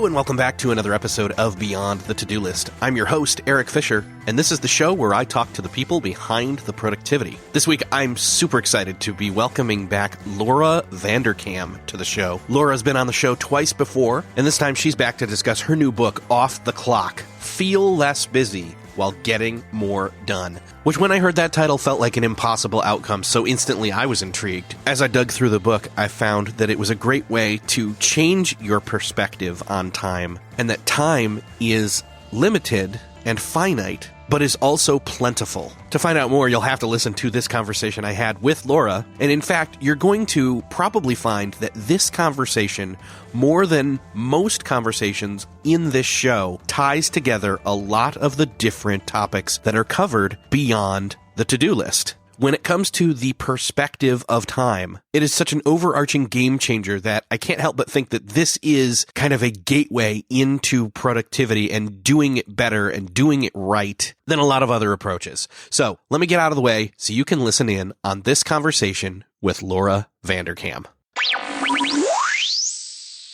Hello and welcome back to another episode of Beyond the To-Do List. I'm your host, Eric Fisher, and this is the show where I talk to the people behind the productivity. This week, I'm super excited to be welcoming back Laura Vanderkam to the show. Laura's been on the show twice before, and this time she's back to discuss her new book, Off the Clock, Feel Less Busy While Getting More Done, which when I heard that title felt like an impossible outcome, so instantly I was intrigued. As I dug through the book, I found that it was a great way to change your perspective on time, and that time is limited and finite, but is also plentiful. To find out more, you'll have to listen to this conversation I had with Laura, and in fact, you're going to probably find that this conversation, more than most conversations in this show, ties together a lot of the different topics that are covered beyond the to-do list. When it comes to the perspective of time, it is such an overarching game changer that I can't help but think that this is kind of a gateway into productivity and doing it better and doing it right than a lot of other approaches. So let me get out of the way so you can listen in on this conversation with Laura Vanderkam.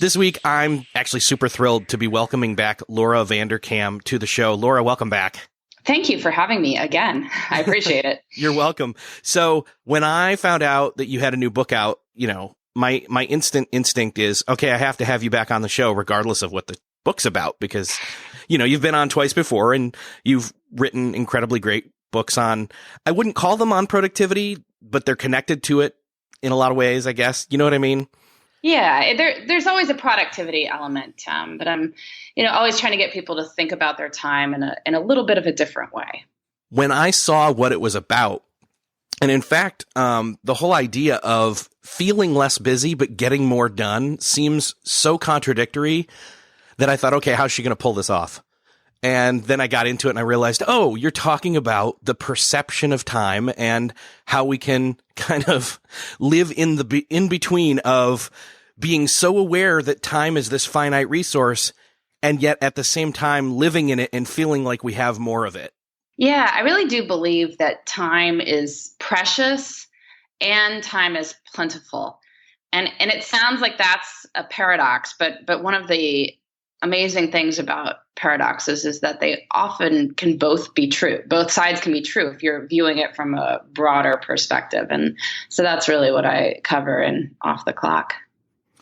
This week, I'm actually super thrilled to be welcoming back Laura Vanderkam to the show. Laura, welcome back. Thank you for having me again. I appreciate it. You're welcome. So when I found out that you had a new book out, my instant instinct is, okay, I have to have you back on the show regardless of what the book's about, because, you've been on twice before and you've written incredibly great books on, I wouldn't call them on productivity, but they're connected to it in a lot of ways, I guess. You know what I mean? Yeah, there's always a productivity element, but I'm, always trying to get people to think about their time in a little bit of a different way. When I saw what it was about, and in fact, the whole idea of feeling less busy but getting more done seems so contradictory that I thought, okay, how's she going to pull this off? And then I got into it and I realized, oh, you're talking about the perception of time and how we can kind of live in the in between of being so aware that time is this finite resource and yet at the same time living in it and feeling like we have more of it. Yeah, I really do believe that time is precious and time is plentiful. And it sounds like that's a paradox, but one of the amazing things about paradoxes is that they often can both be true. Both sides can be true if you're viewing it from a broader perspective. And so that's really what I cover in Off the Clock.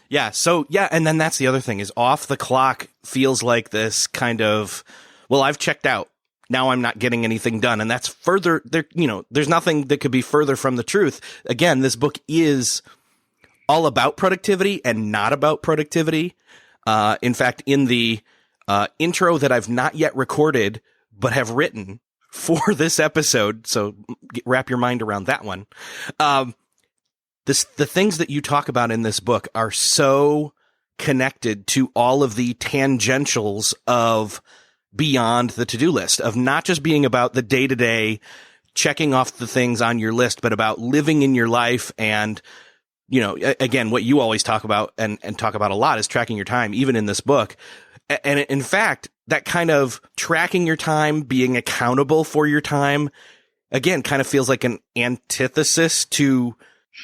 Yeah. So, yeah. And then that's the other thing is Off the Clock feels like this kind of, well, I've checked out. Now I'm not getting anything done. And that's further there. There's nothing that could be further from the truth. Again, this book is all about productivity and not about productivity. In fact, in the intro that I've not yet recorded, but have written for this episode, so wrap your mind around that one. The things that you talk about in this book are so connected to all of the tangentials of beyond the to-do list, of not just being about the day-to-day checking off the things on your list, but about living in your life and again, what you always talk about and talk about a lot is tracking your time, even in this book. And in fact, that kind of tracking your time, being accountable for your time, again, kind of feels like an antithesis to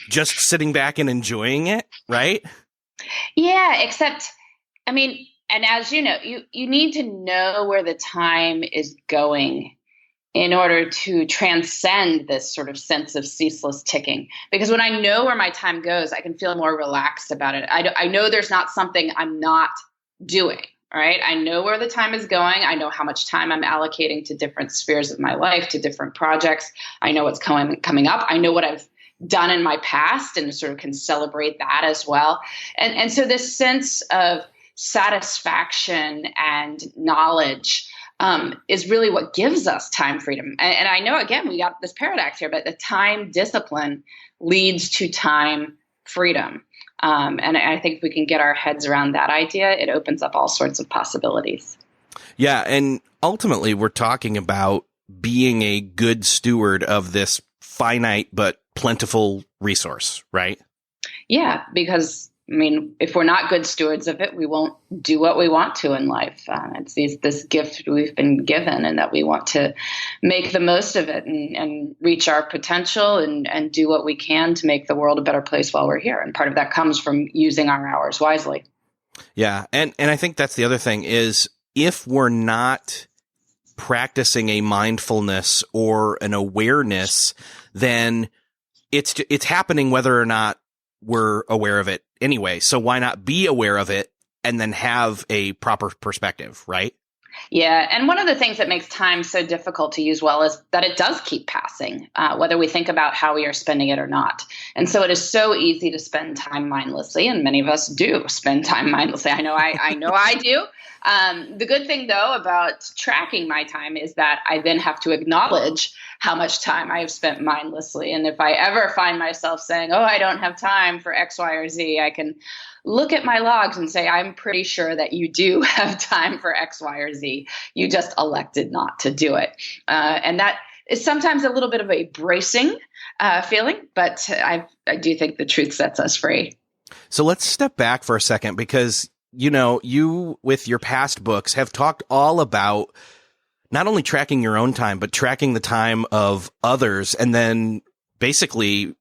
just sitting back and enjoying it, right? Yeah, except, and as you know, you need to know where the time is going in order to transcend this sort of sense of ceaseless ticking. Because when I know where my time goes, I can feel more relaxed about it. I know there's not something I'm not doing, right? I know where the time is going. I know how much time I'm allocating to different spheres of my life, to different projects. I know what's coming up. I know what I've done in my past and sort of can celebrate that as well. And so this sense of satisfaction and knowledge is really what gives us time freedom. And I know, again, we got this paradox here, but the time discipline leads to time freedom. And I think if we can get our heads around that idea, it opens up all sorts of possibilities. Yeah. And ultimately, we're talking about being a good steward of this finite but plentiful resource, right? Yeah, because if we're not good stewards of it, we won't do what we want to in life. It's this gift we've been given and that we want to make the most of it and reach our potential and do what we can to make the world a better place while we're here. And part of that comes from using our hours wisely. Yeah. And I think that's the other thing is if we're not practicing a mindfulness or an awareness, then it's happening whether or not we're aware of it anyway. So why not be aware of it and then have a proper perspective, right? Yeah. And one of the things that makes time so difficult to use well is that it does keep passing, whether we think about how we are spending it or not. And so it is so easy to spend time mindlessly. And many of us do spend time mindlessly. I know I do. The good thing, though, about tracking my time is that I then have to acknowledge how much time I have spent mindlessly. And if I ever find myself saying, oh, I don't have time for X, Y, or Z, I can look at my logs and say, I'm pretty sure that you do have time for X, Y, or Z. You just elected not to do it. And that is sometimes a little bit of a bracing feeling, but I do think the truth sets us free. So let's step back for a second because, you with your past books have talked all about not only tracking your own time, but tracking the time of others and then basically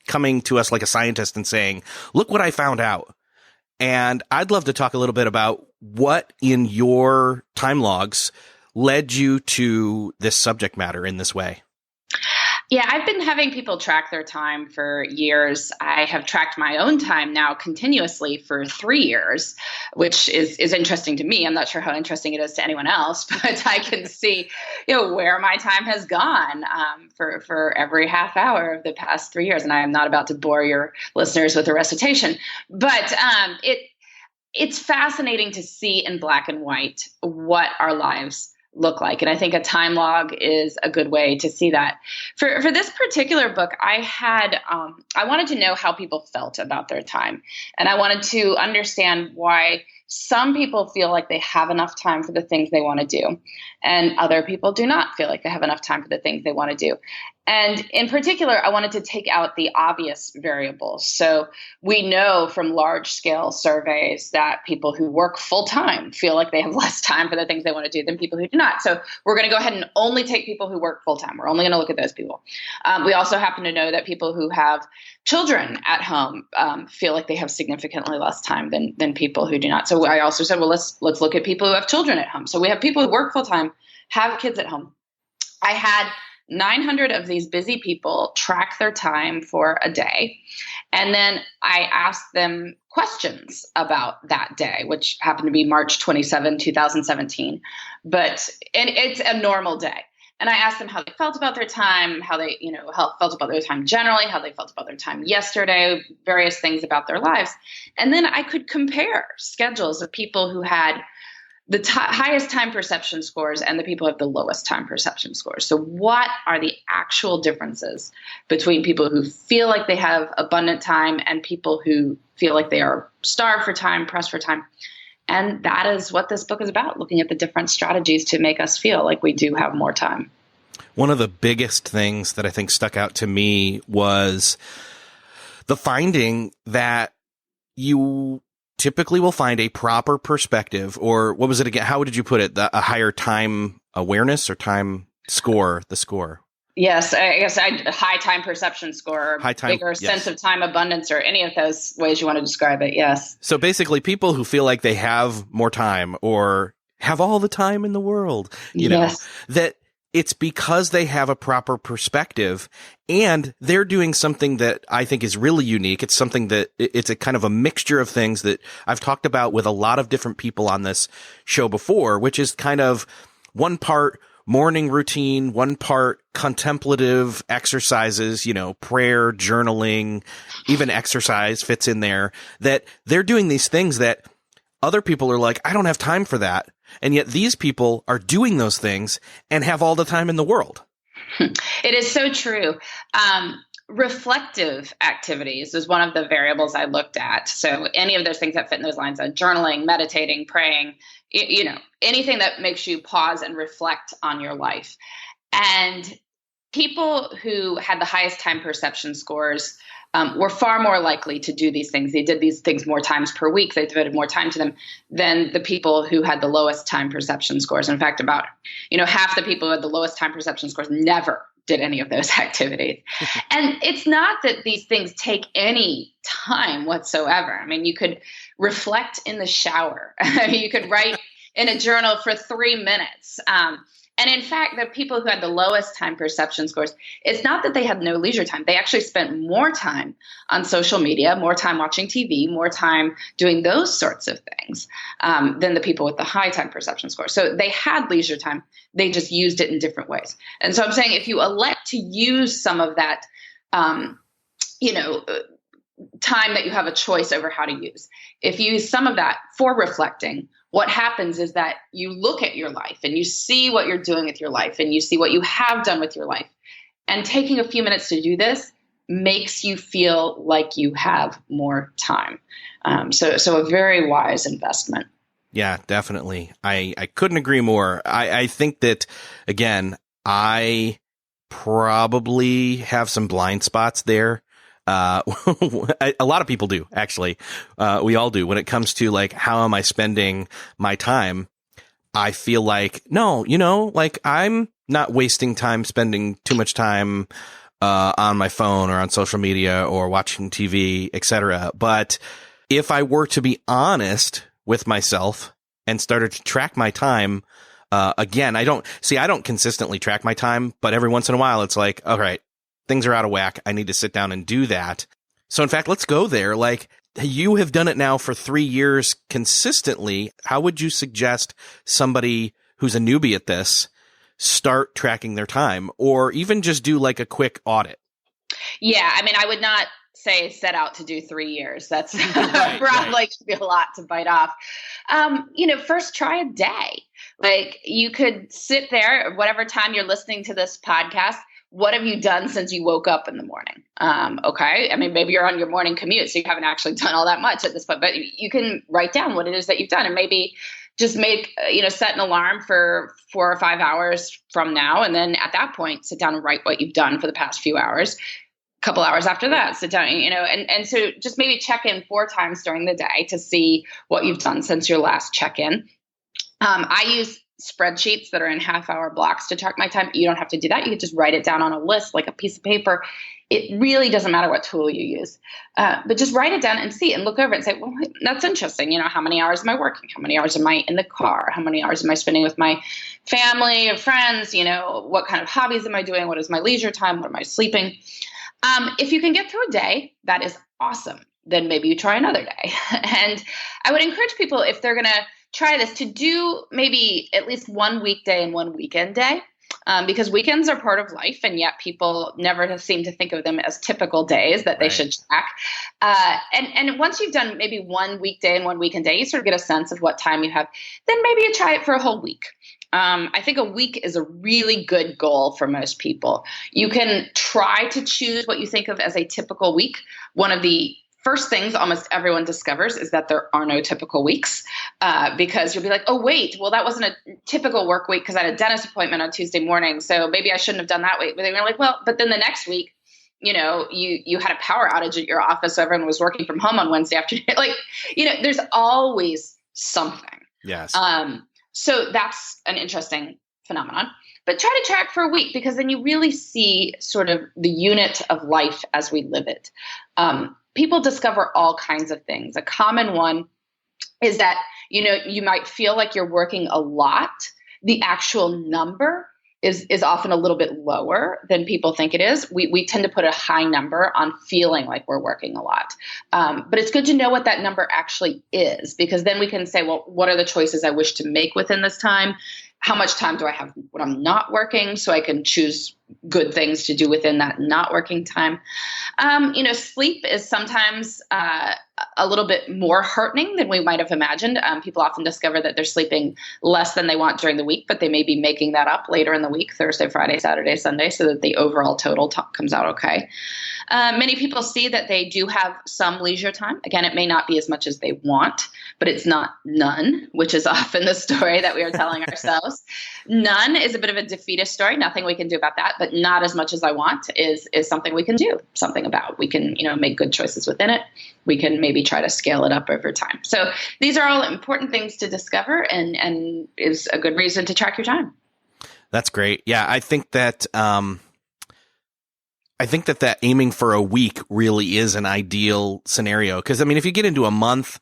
coming to us like a scientist and saying, look what I found out. And I'd love to talk a little bit about what in your time logs led you to this subject matter in this way. Yeah, I've been having people track their time for years. I have tracked my own time now continuously for 3 years, which is interesting to me. I'm not sure how interesting it is to anyone else, but I can see, where my time has gone for every half hour of the past 3 years. And I am not about to bore your listeners with a recitation, but it's fascinating to see in black and white what our lives look like. And I think a time log is a good way to see that. For this particular book, I wanted to know how people felt about their time. And I wanted to understand why some people feel like they have enough time for the things they want to do, and other people do not feel like they have enough time for the things they want to do. And in particular, I wanted to take out the obvious variables. So we know from large scale surveys that people who work full time feel like they have less time for the things they want to do than people who do not. So we're going to go ahead and only take people who work full time. We're only going to look at those people. We also happen to know that people who have children at home feel like they have significantly less time than people who do not. So I also said, well, let's look at people who have children at home. So we have people who work full time, have kids at home. I had 900 of these busy people track their time for a day. And then I asked them questions about that day, which happened to be March 27, 2017. And it's a normal day. And I asked them how they felt about their time, how they, felt about their time generally, how they felt about their time yesterday, various things about their lives. And then I could compare schedules of people who had the highest time perception scores and the people who have the lowest time perception scores. So what are the actual differences between people who feel like they have abundant time and people who feel like they are starved for time, pressed for time? And that is what this book is about, looking at the different strategies to make us feel like we do have more time. One of the biggest things that I think stuck out to me was the finding that you typically will find a proper perspective, or what was it again? How did you put it? A higher time awareness or time score, the score? Yes, I guess high time perception score, bigger sense of time abundance, or any of those ways you want to describe it. Yes. So basically people who feel like they have more time or have all the time in the world, that it's because they have a proper perspective and they're doing something that I think is really unique. It's something that it's a kind of a mixture of things that I've talked about with a lot of different people on this show before, which is kind of one part morning routine, one part contemplative exercises, prayer, journaling, even exercise fits in there, that they're doing these things that other people are like, I don't have time for that. And yet these people are doing those things and have all the time in the world. It is so true. Reflective activities is one of the variables I looked at. So any of those things that fit in those lines of journaling, meditating, praying, anything that makes you pause and reflect on your life. And people who had the highest time perception scores were far more likely to do these things. They did these things more times per week. They devoted more time to them than the people who had the lowest time perception scores. In fact, about half the people who had the lowest time perception scores never did any of those activities. And it's not that these things take any time whatsoever. I mean, you could reflect in the shower. You could write in a journal for 3 minutes. And in fact, the people who had the lowest time perception scores, it's not that they had no leisure time. They actually spent more time on social media, more time watching TV, more time doing those sorts of things than the people with the high time perception score. So they had leisure time. They just used it in different ways. And so I'm saying if you elect to use some of that, time that you have a choice over how to use, if you use some of that for reflecting, what happens is that you look at your life and you see what you're doing with your life and you see what you have done with your life. And taking a few minutes to do this makes you feel like you have more time. So a very wise investment. Yeah, definitely. I couldn't agree more. I think that, again, I probably have some blind spots there. A lot of people do, actually. We all do. When it comes to like, how am I spending my time? I feel like, no, like I'm not wasting time spending too much time, on my phone or on social media or watching TV, etc. But if I were to be honest with myself and started to track my time, again, I don't consistently track my time, but every once in a while it's like, all right, things are out of whack. I need to sit down and do that. So in fact, let's go there. Like, you have done it now for 3 years consistently. How would you suggest somebody who's a newbie at this start tracking their time, or even just do like a quick audit? Yeah. I mean, I would not say set out to do 3 years. That's right, probably right. should be a lot to bite off. First try a day. Like, you could sit there, whatever time you're listening to this podcast. What have you done since you woke up in the morning? Okay. I mean, maybe you're on your morning commute, so you haven't actually done all that much at this point, but you can write down what it is that you've done, and maybe just set an alarm for 4 or 5 hours from now. And then at that point, sit down and write what you've done for the past few hours. A couple hours after that, sit down, and so just maybe check in 4 times during the day to see what you've done since your last check-in. I use spreadsheets that are in half-hour blocks to track my time. You don't have to do that. You can just write it down on a list, like a piece of paper. It really doesn't matter what tool you use, but just write it down and see and look over it and say, well, that's interesting. How many hours am I working? How many hours am I in the car? How many hours am I spending with my family or friends? What kind of hobbies am I doing? What is my leisure time? What am I sleeping? If you can get through a day, that is awesome. Then maybe you try another day. And I would encourage people, if they're going to try this, to do maybe at least one weekday and one weekend day, because weekends are part of life, and yet people never seem to think of them as typical days that they should track. And once you've done maybe one weekday and one weekend day, you sort of get a sense of what time you have. Then maybe you try it for a whole week. I think a week is a really good goal for most people. You can try to choose what you think of as a typical week. One of the first things almost everyone discovers is that there are no typical weeks, because you'll be like, oh, wait, well, that wasn't a typical work week because I had a dentist appointment on Tuesday morning, so maybe I shouldn't have done that week. But then you're like, well, but then the next week, you had a power outage at your office, so everyone was working from home on Wednesday afternoon. There's always something. Yes. So that's an interesting phenomenon. But try to track for a week, because then you really see sort of the unit of life as we live it. People discover all kinds of things. A common one is that, you might feel like you're working a lot. The actual number is often a little bit lower than people think it is. We tend to put a high number on feeling like we're working a lot. But it's good to know what that number actually is, because then we can say, well, what are the choices I wish to make within this time? How much time do I have when I'm not working, so I can choose good things to do within that not working time? Sleep is sometimes a little bit more heartening than we might have imagined. People often discover that they're sleeping less than they want during the week, but they may be making that up later in the week, Thursday, Friday, Saturday, Sunday, so that the overall total comes out okay. Many people see that they do have some leisure time. Again, it may not be as much as they want, but it's not none, which is often the story that we are telling ourselves. None is a bit of a defeatist story. Nothing we can do about that, but not as much as I want is something we can do something about. We can, make good choices within it. We can maybe try to scale it up over time. So these are all important things to discover, and is a good reason to track your time. That's great. Yeah, I think that, I think that aiming for a week really is an ideal scenario. Cause I mean, if you get into a month,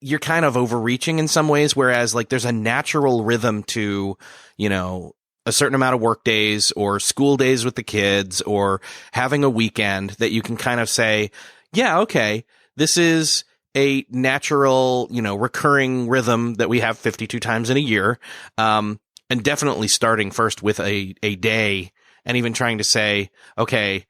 you're kind of overreaching in some ways, whereas like there's a natural rhythm to, you know, a certain amount of work days or school days with the kids or having a weekend that you can kind of say, yeah, okay, this is a natural, you know, recurring rhythm that we have 52 times in a year. And definitely starting first with a day and even trying to say, okay,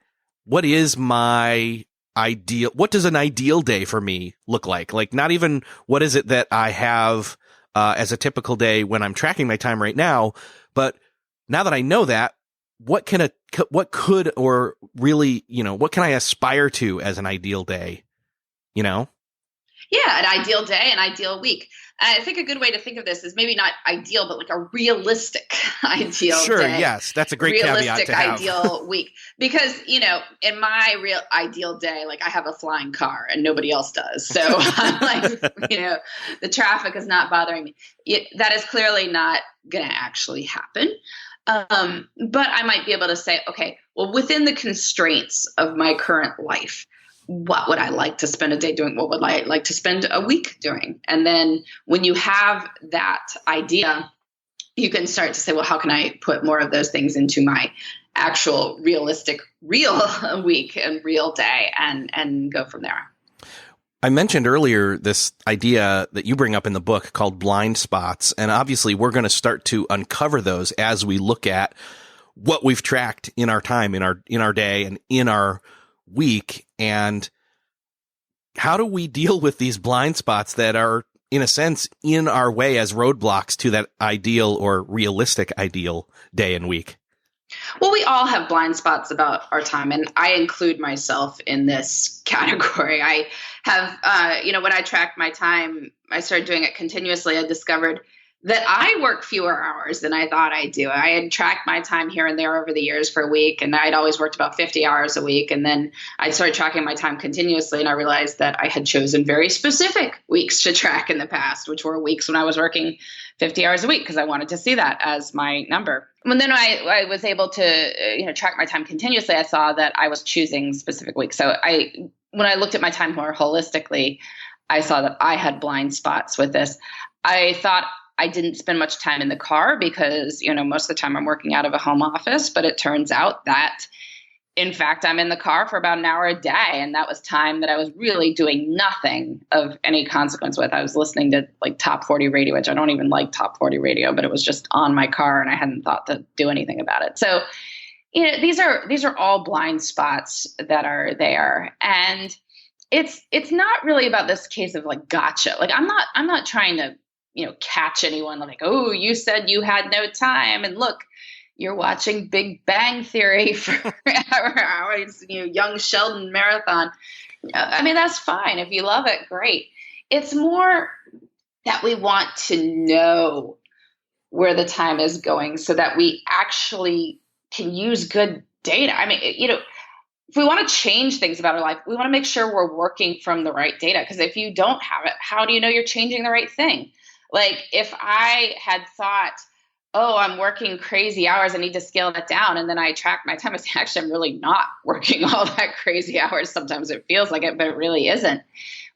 what is my ideal? What does an ideal day for me look like? Like not even what is it that I have as a typical day when I'm tracking my time right now, but now that I know that, what could or really, you know, what can I aspire to as an ideal day? You know? Yeah, an ideal day, an ideal week. I think a good way to think of this is maybe not ideal, but like a realistic ideal sure, day. Yes, that's a great caveat to have. Ideal week. Because, you know, in my real ideal day, like I have a flying car and nobody else does. So I'm like, you know, the traffic is not bothering me. That is clearly not going to actually happen. But I might be able to say, okay, well, within the constraints of my current life, what would I like to spend a day doing? What would I like to spend a week doing? And then when you have that idea, you can start to say, well, how can I put more of those things into my actual realistic, real week and real day and go from there. I mentioned earlier this idea that you bring up in the book called blind spots. And obviously we're going to start to uncover those as we look at what we've tracked in our time, in our day and in our week. And how do we deal with these blind spots that are, in a sense, in our way as roadblocks to that ideal or realistic ideal day and week? Well, we all have blind spots about our time, and I include myself in this category. I have, when I tracked my time, I started doing it continuously. I discovered that I work fewer hours than I thought I'd do. I had tracked my time here and there over the years for a week, and I'd always worked about 50 hours a week. And then I started tracking my time continuously, and I realized that I had chosen very specific weeks to track in the past, which were weeks when I was working 50 hours a week because I wanted to see that as my number. When then I was able to track my time continuously, I saw that I was choosing specific weeks. So when I looked at my time more holistically, I saw that I had blind spots with this. I thought I didn't spend much time in the car because, most of the time I'm working out of a home office, but it turns out that, in fact, I'm in the car for about an hour a day. And that was time that I was really doing nothing of any consequence with. I was listening to like top 40 radio, which I don't even like top 40 radio, but it was just on my car and I hadn't thought to do anything about it. So, these are all blind spots that are there. And it's not really about this case of like, gotcha. Like, I'm not trying to, catch anyone like, oh, you said you had no time. And look, you're watching Big Bang Theory for hours, young Sheldon marathon. I mean, that's fine. If you love it, great. It's more that we want to know where the time is going so that we actually can use good data. I mean, if we want to change things about our life, we want to make sure we're working from the right data. Because if you don't have it, how do you know you're changing the right thing? Like if I had thought, oh, I'm working crazy hours, I need to scale that down. And then I track my time. I say, actually, I'm really not working all that crazy hours. Sometimes it feels like it, but it really isn't.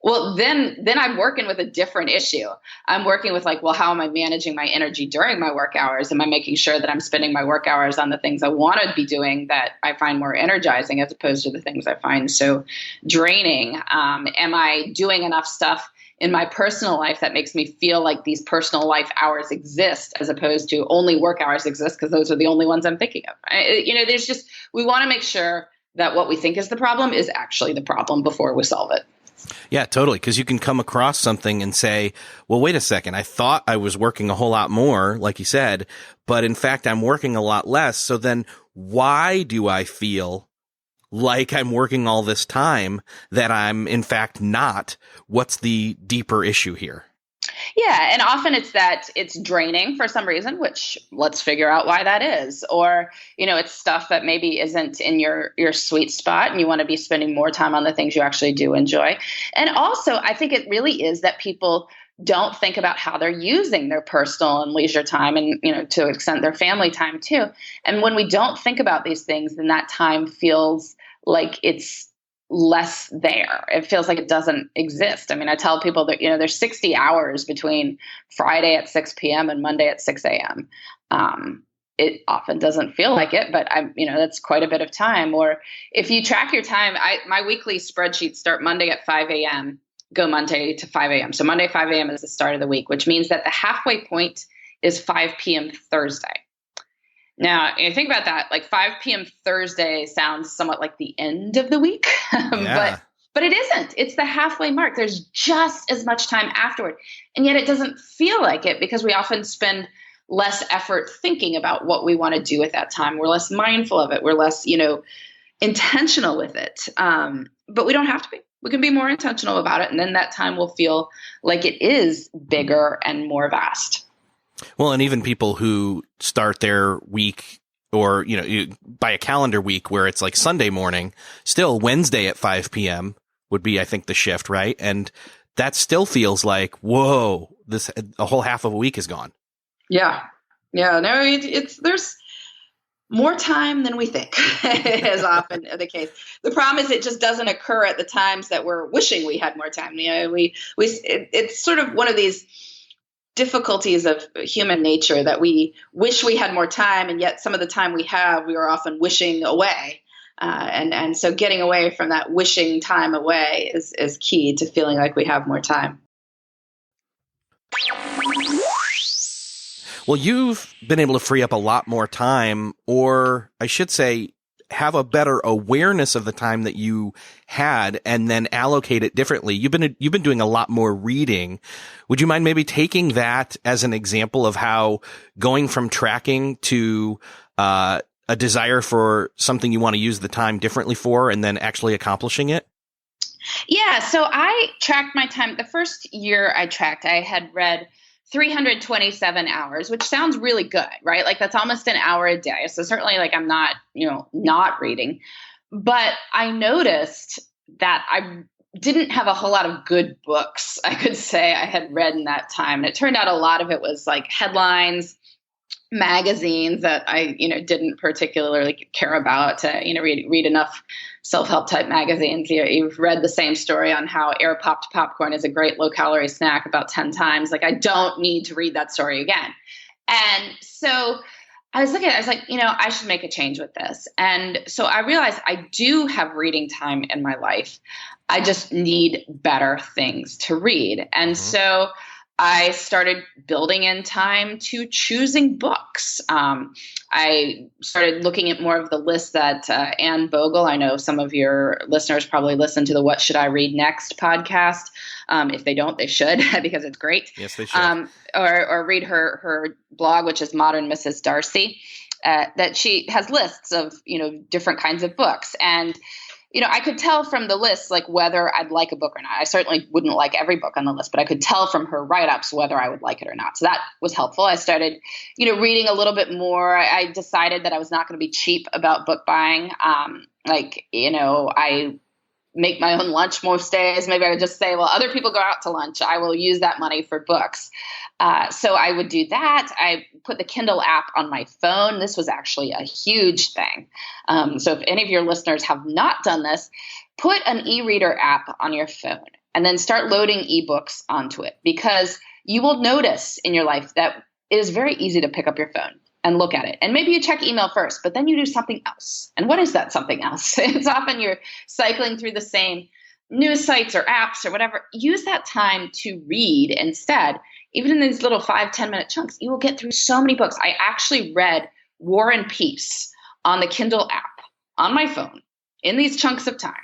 Well, then I'm working with a different issue. I'm working with like, well, how am I managing my energy during my work hours? Am I making sure that I'm spending my work hours on the things I want to be doing that I find more energizing as opposed to the things I find so draining? Am I doing enough stuff in my personal life that makes me feel like these personal life hours exist as opposed to only work hours exist because those are the only ones I'm thinking of? We want to make sure that what we think is the problem is actually the problem before we solve it. Yeah, totally. Because you can come across something and say, well, wait a second. I thought I was working a whole lot more, like you said, but in fact, I'm working a lot less. So then why do I feel like I'm working all this time that I'm in fact not? What's the deeper issue here? Yeah. And often it's draining for some reason, which let's figure out why that is. Or, it's stuff that maybe isn't in your sweet spot and you want to be spending more time on the things you actually do enjoy. And also, I think it really is that people don't think about how they're using their personal and leisure time and, to an extent their family time too. And when we don't think about these things, then that time feels like it's less there. It feels like it doesn't exist. I mean, I tell people that, there's 60 hours between Friday at 6 p.m. and Monday at 6 a.m. It often doesn't feel like it, but that's quite a bit of time. Or if you track your time, my weekly spreadsheets start Monday at 5 a.m., go Monday to 5 a.m. So Monday, 5 a.m. is the start of the week, which means that the halfway point is 5 p.m. Thursday. Now, you think about that, like 5 p.m. Thursday sounds somewhat like the end of the week, Yeah. but it isn't. It's the halfway mark. There's just as much time afterward. And yet it doesn't feel like it because we often spend less effort thinking about what we want to do at that time. We're less mindful of it. We're less, intentional with it. But we don't have to be. We can be more intentional about it. And then that time will feel like it is bigger and more vast. Well, and even people who start their week or, by a calendar week where it's like Sunday morning, still Wednesday at 5 p.m. would be, I think, the shift, right? And that still feels like, whoa, a whole half of a week is gone. Yeah. Yeah. No, there's more time than we think is often the case. The problem is it just doesn't occur at the times that we're wishing we had more time. It's sort of one of these difficulties of human nature that we wish we had more time, and yet some of the time we have, we are often wishing away. And so getting away from that wishing time away is key to feeling like we have more time. Well, you've been able to free up a lot more time, or I should say, have a better awareness of the time that you had and then allocate it differently. You've been doing a lot more reading. Would you mind maybe taking that as an example of how going from tracking to a desire for something you want to use the time differently for and then actually accomplishing it? Yeah. So I tracked my time. The first year I tracked, I had read 327 hours, which sounds really good, right? Like that's almost an hour a day. So certainly like I'm not, not reading, but I noticed that I didn't have a whole lot of good books I could say I had read in that time. And it turned out a lot of it was like headlines, magazines that I, didn't particularly care about to, read enough self-help type magazines. You've read the same story on how air popped popcorn is a great low calorie snack about 10 times. Like I don't need to read that story again. And so I was like, I should make a change with this. And so I realized I do have reading time in my life. I just need better things to read. And so I started building in time to choosing books. I started looking at more of the list that Anne Bogle, I know some of your listeners probably listen to the What Should I Read Next podcast. If they don't, they should because it's great. Yes, they should. Or read her blog, which is Modern Mrs. Darcy, that she has lists of, different kinds of books. And I could tell from the list, like whether I'd like a book or not. I certainly wouldn't like every book on the list, but I could tell from her write-ups whether I would like it or not. So that was helpful. I started, reading a little bit more. I decided that I was not going to be cheap about book buying. I make my own lunch most days. Maybe I would just say, well, other people go out to lunch. I will use that money for books. So I would do that. I put the Kindle app on my phone. This was actually a huge thing. So if any of your listeners have not done this, put an e-reader app on your phone and then start loading ebooks onto it, because you will notice in your life that it is very easy to pick up your phone and look at it. And maybe you check email first, but then you do something else. And what is that something else? It's often you're cycling through the same news sites or apps or whatever. Use that time to read instead. Even in these little 5-10 minute chunks, you will get through so many books. I actually read War and Peace on the Kindle app on my phone in these chunks of time.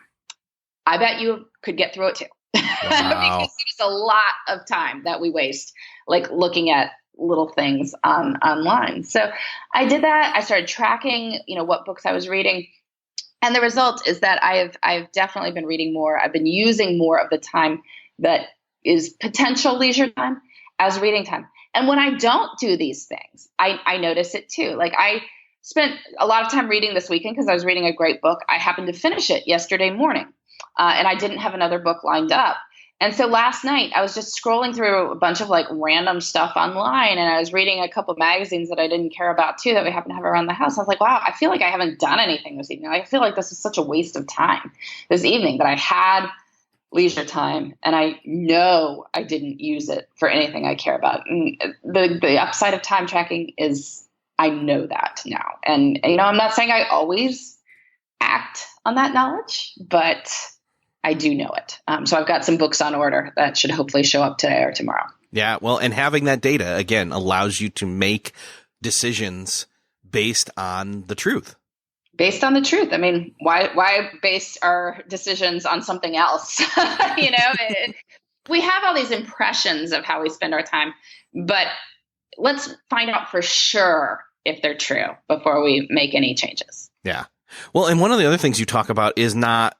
I bet you could get through it too. Wow. Because it's a lot of time that we waste, like looking at little things online. So I did that. I started tracking, what books I was reading. And the result is that I've definitely been reading more. I've been using more of the time that is potential leisure time as reading time. And when I don't do these things, I notice it too. Like I spent a lot of time reading this weekend because I was reading a great book. I happened to finish it yesterday morning, and I didn't have another book lined up. And so last night I was just scrolling through a bunch of like random stuff online, and I was reading a couple of magazines that I didn't care about too that we happen to have around the house. I was like, wow, I feel like I haven't done anything this evening. I feel like this is such a waste of time this evening, that I had leisure time and I know I didn't use it for anything I care about. And the upside of time tracking is I know that now. And, I'm not saying I always act on that knowledge, but I do know it. So I've got some books on order that should hopefully show up today or tomorrow. Yeah. Well, and having that data, again, allows you to make decisions based on the truth. Based on the truth. I mean, why base our decisions on something else? We have all these impressions of how we spend our time, but let's find out for sure if they're true before we make any changes. Yeah. Well, and one of the other things you talk about is not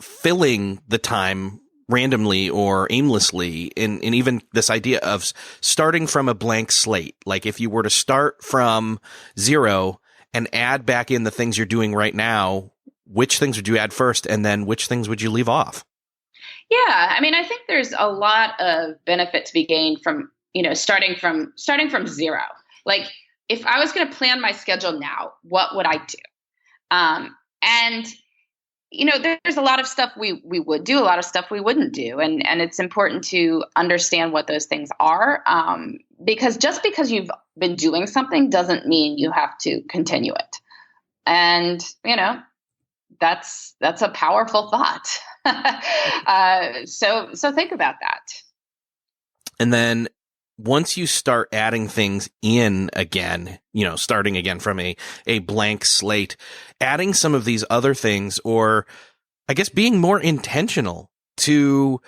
filling the time randomly or aimlessly, in even this idea of starting from a blank slate. Like if you were to start from zero and add back in the things you're doing right now, which things would you add first, and then which things would you leave off? Yeah, I mean, I think there's a lot of benefit to be gained from, starting from zero. Like if I was going to plan my schedule now, what would I do? And, there's a lot of stuff we would do, a lot of stuff we wouldn't do. And it's important to understand what those things are. Because just because you've been doing something doesn't mean you have to continue it. And, that's a powerful thought. So think about that. And then once you start adding things in again, starting again from a blank slate, adding some of these other things, or I guess being more intentional to,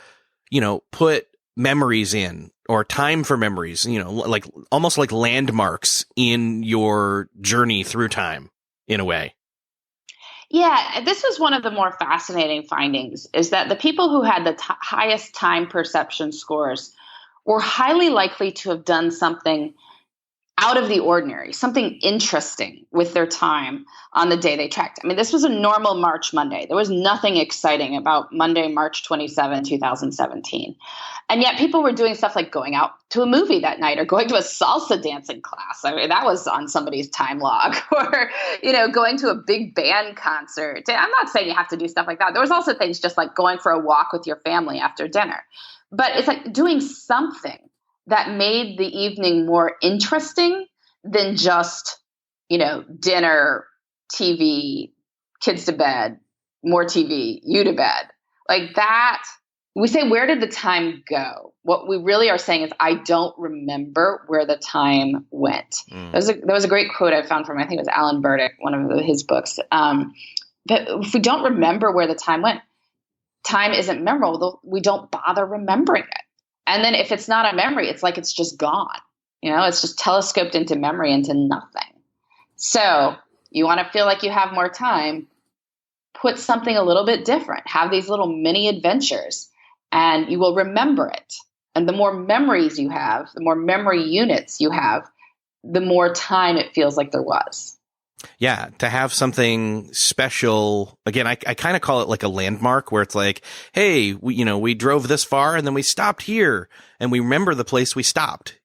put memories in or time for memories, like almost like landmarks in your journey through time in a way. Yeah, this was one of the more fascinating findings, is that the people who had the highest time perception scores were highly likely to have done something out of the ordinary, something interesting with their time on the day they tracked. I mean, this was a normal March Monday. There was nothing exciting about Monday, March 27, 2017. And yet people were doing stuff like going out to a movie that night or going to a salsa dancing class. I mean, that was on somebody's time log, or, going to a big band concert. I'm not saying you have to do stuff like that. There was also things just like going for a walk with your family after dinner. But it's like doing something that made the evening more interesting than just, dinner, TV, kids to bed, more TV, you to bed. Like that, we say, where did the time go? What we really are saying is, I don't remember where the time went. There was a great quote I found from, I think it was Alan Burdick, one of his books. But if we don't remember where the time went, time isn't memorable. We don't bother remembering it. And then if it's not a memory, it's like it's just gone. It's just telescoped into memory, into nothing. So you want to feel like you have more time, put something a little bit different. Have these little mini adventures, and you will remember it. And the more memories you have, the more memory units you have, the more time it feels like there was. Yeah, to have something special. Again, I kind of call it like a landmark, where it's like, hey, we drove this far and then we stopped here, and we remember the place we stopped,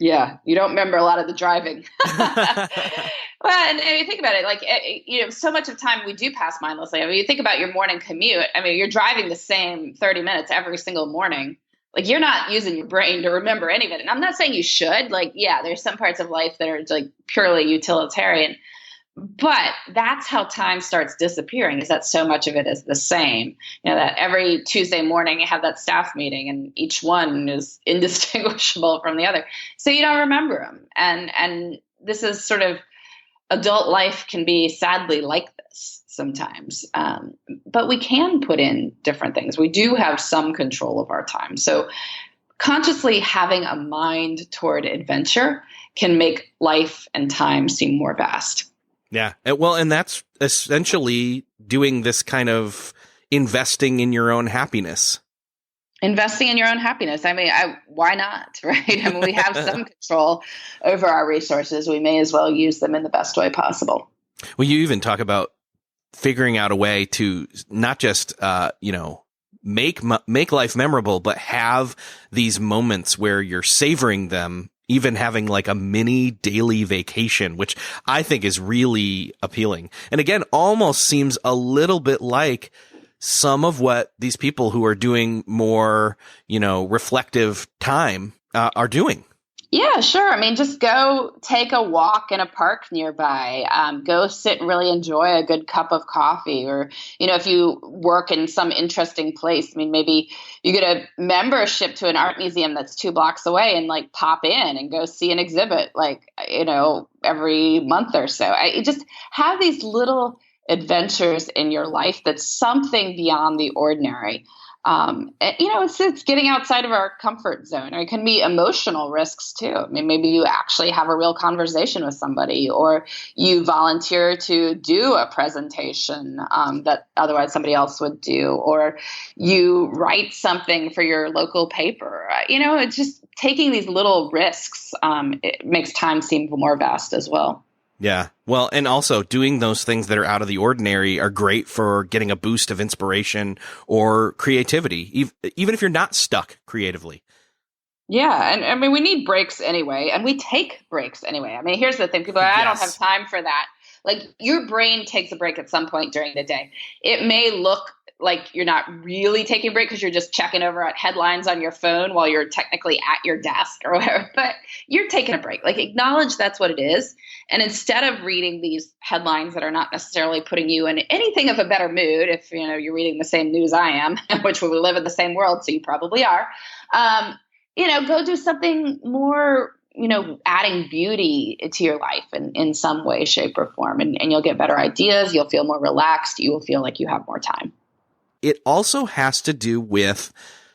Yeah, you don't remember a lot of the driving. Well, and you think about it, like, so much of time we do pass mindlessly. I mean, you think about your morning commute. I mean, you're driving the same 30 minutes every single morning. Like, you're not using your brain to remember any of it. And I'm not saying you should. Like, yeah, there's some parts of life that are like purely utilitarian. But that's how time starts disappearing, is that so much of it is the same. That every Tuesday morning you have that staff meeting, and each one is indistinguishable from the other. So you don't remember them. And this is sort of, adult life can be sadly like this sometimes. But we can put in different things. We do have some control of our time. So consciously having a mind toward adventure can make life and time seem more vast. Yeah. Well, and that's essentially doing this kind of investing in your own happiness. Investing in your own happiness. I mean, why not, right? I mean, we have some control over our resources. We may as well use them in the best way possible. Well, you even talk about figuring out a way to not just, make life memorable, but have these moments where you're savoring them, even having like a mini daily vacation, which I think is really appealing. And again, almost seems a little bit like some of what these people who are doing more, reflective time are doing. Yeah, sure. I mean, just go take a walk in a park nearby. Go sit and really enjoy a good cup of coffee. Or, if you work in some interesting place, I mean, maybe you get a membership to an art museum that's 2 blocks away and like pop in and go see an exhibit, like, every month or so. I just have these little adventures in your life that's something beyond the ordinary. It's getting outside of our comfort zone. Or it can be emotional risks too. I mean, maybe you actually have a real conversation with somebody, or you volunteer to do a presentation that otherwise somebody else would do, or you write something for your local paper. It's just taking these little risks. It makes time seem more vast as well. Yeah. Well, and also doing those things that are out of the ordinary are great for getting a boost of inspiration or creativity, even if you're not stuck creatively. Yeah. And I mean, we need breaks anyway, and we take breaks anyway. I mean, here's the thing. People are, I don't have time for that. Like, your brain takes a break at some point during the day. It may look like you're not really taking a break because you're just checking over at headlines on your phone while you're technically at your desk or whatever, but you're taking a break. Like, acknowledge that's what it is. And instead of reading these headlines that are not necessarily putting you in anything of a better mood, if you're reading the same news I am, which we live in the same world, so you probably are, go do something more, adding beauty to your life in some way, shape, or form. And you'll get better ideas. You'll feel more relaxed. You will feel like you have more time. It also has to do with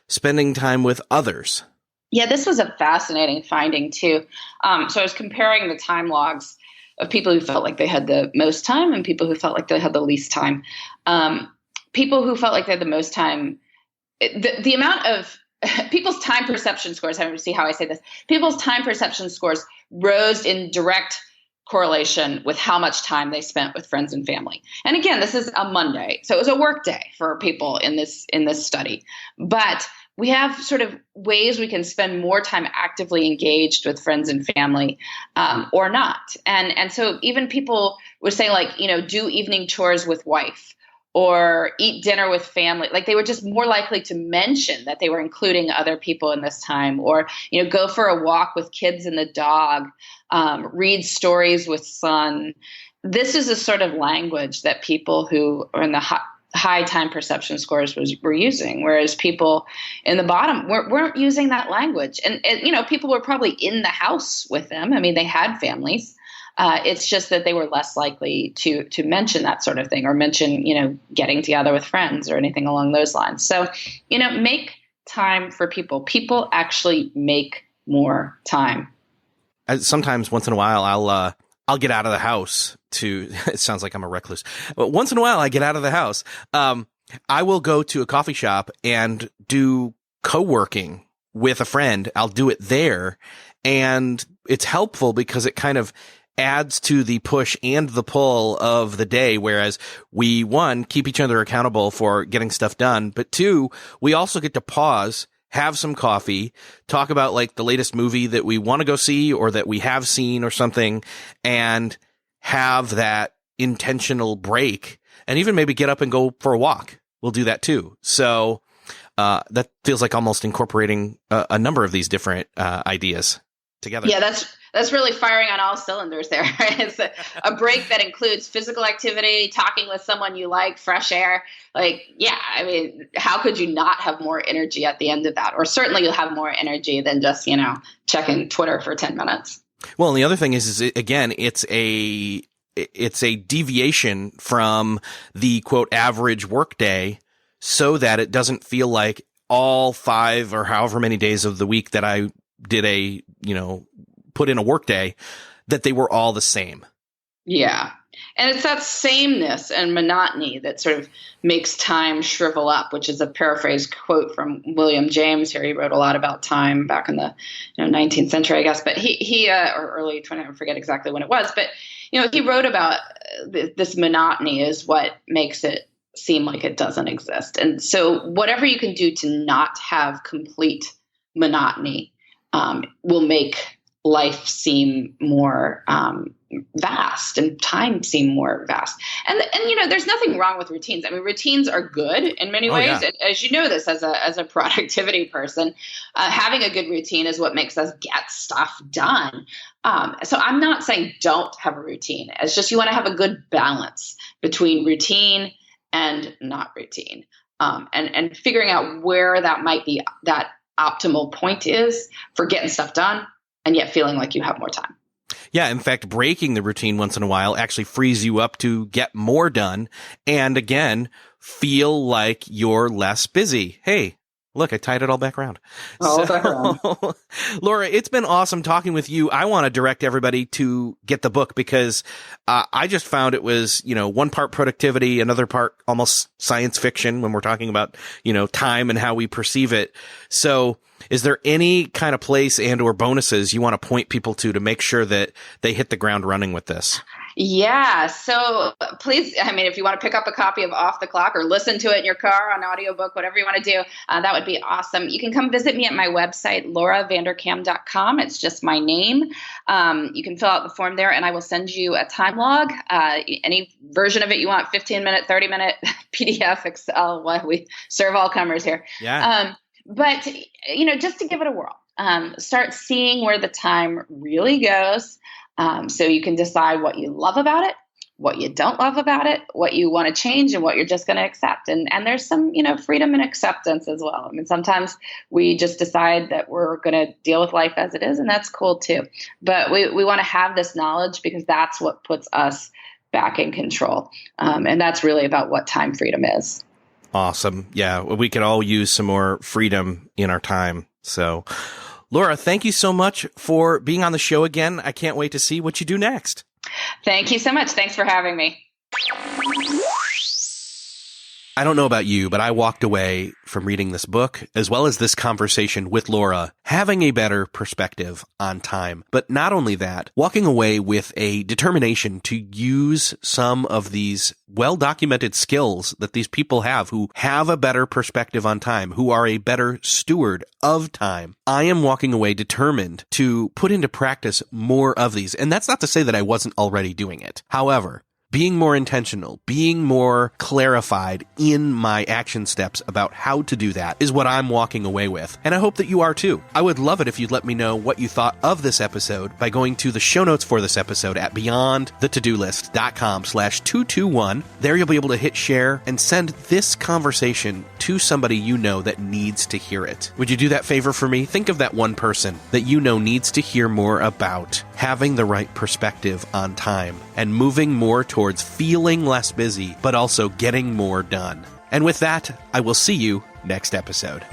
spending time with others. Yeah, this was a fascinating finding too. So I was comparing the time logs of people who felt like they had the most time and people who felt like they had the least time. People who felt like they had the most time, the amount of people's time perception scores, I don't see how I say this, people's time perception scores rose in direct correlation with how much time they spent with friends and family. And again, this is a Monday, so it was a work day for people in this study. But we have sort of ways we can spend more time actively engaged with friends and family, or not. And so even people would say, like, do evening chores with wife, or eat dinner with family. Like, they were just more likely to mention that they were including other people in this time, or, go for a walk with kids and the dog, read stories with son. This is a sort of language that people who are in the high time perception scores were using, whereas people in the bottom weren't using that language. And people were probably in the house with them. I mean, they had families. It's just that they were less likely to mention that sort of thing, or mention, getting together with friends or anything along those lines. So, make time for people. People actually make more time. Sometimes, once in a while, I'll get out of the house to, it sounds like I'm a recluse, but once in a while I get out of the house. I will go to a coffee shop and do co-working with a friend. I'll do it there. And it's helpful because it kind of adds to the push and the pull of the day. Whereas we, one, keep each other accountable for getting stuff done. But two, we also get to pause, have some coffee, talk about like the latest movie that we want to go see or that we have seen or something, and have that intentional break, and even maybe get up and go for a walk. We'll do that too. So, that feels like almost incorporating a number of these different, ideas together. Yeah, that's really firing on all cylinders there. Right? It's a break that includes physical activity, talking with someone you like, fresh air. Like, yeah, I mean, how could you not have more energy at the end of that? Or certainly you'll have more energy than just, checking Twitter for 10 minutes. Well, and the other thing is again, it's a deviation from the quote average workday, so that it doesn't feel like all 5 or however many days of the week that I did put in a workday, that they were all the same. Yeah. And it's that sameness and monotony that sort of makes time shrivel up, which is a paraphrase quote from William James here. He wrote a lot about time back in the 19th century, I guess, but he or early 20th, I forget exactly when it was, but he wrote about this monotony is what makes it seem like it doesn't exist. And so whatever you can do to not have complete monotony will make life seem more vast and time seem more vast. And there's nothing wrong with routines. I mean, routines are good in many ways. Yeah. And as you know this as a productivity person, having a good routine is what makes us get stuff done. So I'm not saying don't have a routine. It's just you want to have a good balance between routine and not routine, and figuring out where that might be, that optimal point is for getting stuff done and yet feeling like you have more time. Yeah, in fact, breaking the routine once in a while actually frees you up to get more done and, again, feel like you're less busy. Hey, look, I tied it all back around. Back around. Laura, it's been awesome talking with you. I want to direct everybody to get the book because I just found it was, one part productivity, another part almost science fiction when we're talking about, time and how we perceive it. So is there any kind of place and or bonuses you want to point people to make sure that they hit the ground running with this? Yeah. So please, if you want to pick up a copy of Off the Clock or listen to it in your car on audiobook, whatever you want to do, that would be awesome. You can come visit me at my website, lauravanderkam.com. It's just my name. You can fill out the form there and I will send you a time log, any version of it you want, 15-minute, 30-minute, PDF, Excel. Well, we serve all comers here. Yeah. But, just to give it a whirl, start seeing where the time really goes. So you can decide what you love about it, what you don't love about it, what you want to change, and what you're just going to accept. And there's some, freedom and acceptance as well. Sometimes we just decide that we're going to deal with life as it is, and that's cool too. But we want to have this knowledge because that's what puts us back in control. And that's really about what time freedom is. Awesome. Yeah, we could all use some more freedom in our time. So, Laura, thank you so much for being on the show again. I can't wait to see what you do next. Thank you so much. Thanks for having me. I don't know about you, but I walked away from reading this book, as well as this conversation with Laura, having a better perspective on time. But not only that, walking away with a determination to use some of these well-documented skills that these people have who have a better perspective on time, who are a better steward of time. I am walking away determined to put into practice more of these. And that's not to say that I wasn't already doing it. However, being more intentional, being more clarified in my action steps about how to do that is what I'm walking away with. And I hope that you are too. I would love it if you'd let me know what you thought of this episode by going to the show notes for this episode at beyondthetodolist.com/221. There you'll be able to hit share and send this conversation to somebody you know that needs to hear it. Would you do that favor for me? Think of that one person that you know needs to hear more about having the right perspective on time and moving more towards feeling less busy, but also getting more done. And with that, I will see you next episode.